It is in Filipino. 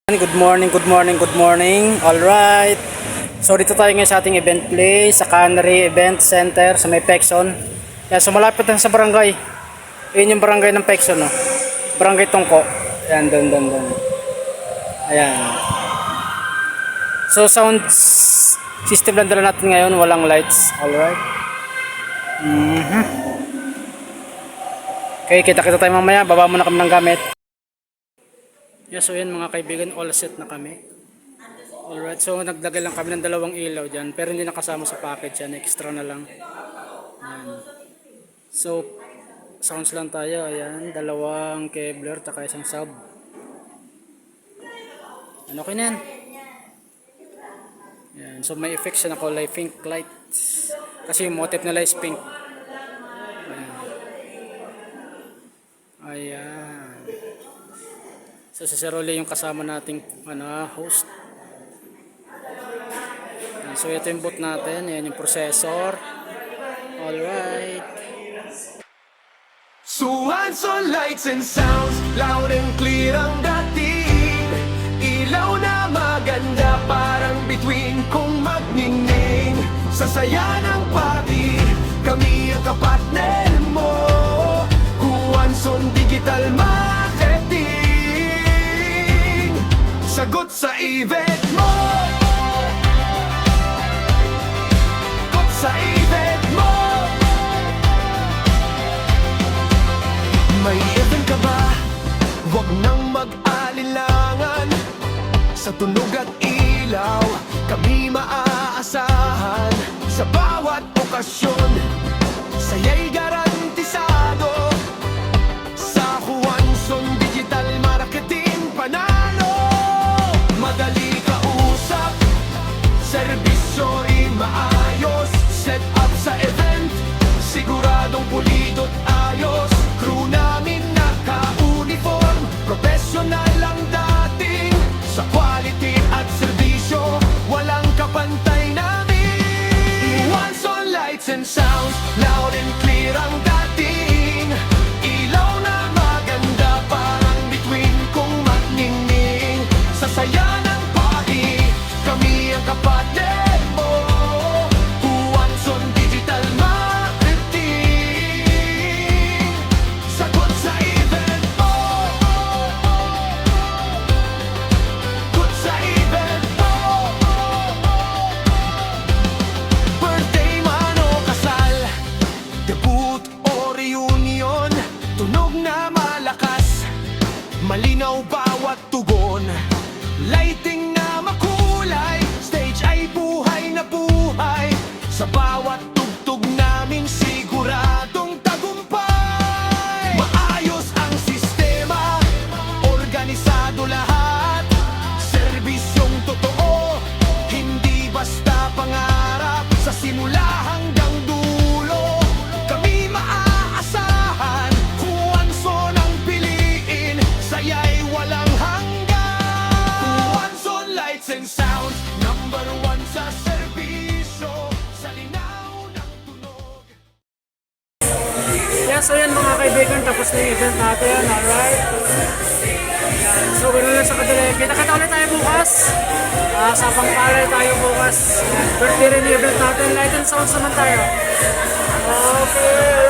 Good morning, good morning, good morning. All right. So dito tayo ngayon sa ating event place sa Cannery Event Center sa may Pecson. Yan, so malapit na sa barangay. Ayun yung barangay ng Pecson, no. Barangay Tungko. Yan, doon. Ayan. So sound system lang dala natin ngayon, walang lights. All right. Okay, kita-kita tayo mamaya. Baba muna kami ng gamit. Yes, so yan mga kaibigan, all set na kami. Alright, so nagdagay lang kami ng dalawang ilaw dyan, pero hindi nakasama sa package yan, extra na lang. Ayan. So, sounds lang tayo, ayan, dalawang Kevlar, taka isang sub. Ano, okay na yan? Ayan, so may effects siya na kulay pink lights, kasi yung motif nila is pink. Ayan. So si Sir Rolly yung kasama nating host. So ito yung boot natin, yan yung processor. Alright. Suhanson lights and sounds, loud and clear ang dating. Ilaw na maganda, parang between kung magningning. Sa saya ng party, kami ang kapatner mo. Suhanson Digital Marketing, sagot sa event mo. Sagot sa event mo. May event ka ba? Huwag nang mag-alilangan. Sa tunog at ilaw, kami maaasahan. Sa bawat okasyon, saya'y garantisado. Sa Suhanson Digital Marketing, panalo. Madali kausap, serbisyo'y maayos. Set up sa event, siguradong pulido't ayos. Crew namin naka-uniform, professional lang dating. Sa quality at serbisyo, walang kapantay namin. Suhanson lights and sounds, loud and clear ang dating. Ilaw na maganda, parang between kung magningning. Sa saya ng party, kami ang kapatid mo. Suhanson Digital Marketing, sagot sa event mo. Sagot sa event mo. Birthday man o kasal, debut o reunion, tunog na malakas, malinaw bawat tugon. Lighting na makulay, stage ay buhay na buhay. Sa bawat tugtog namin siguradong tagumpay. Maayos ang sistema, organisado lahat. Serbisyong totoo, hindi basta pangarap. Sa simula hanggang dulo, kami maaasahan. Suhanson ang piliin, saya'y walang hanggan. Suhanson lights and sounds, number one sa serbisyo. Sa linaw ng tunog. Yeah, so yan mga kaibigan, tapos na yung event natin, alright. Yan, so ganoon lang sa kadali. Kita-kita ulit tayo bukas. Sa Pangpalay tayo bukas. Yan, birthday rin yung event natin, light and sounds naman tayo. Okay.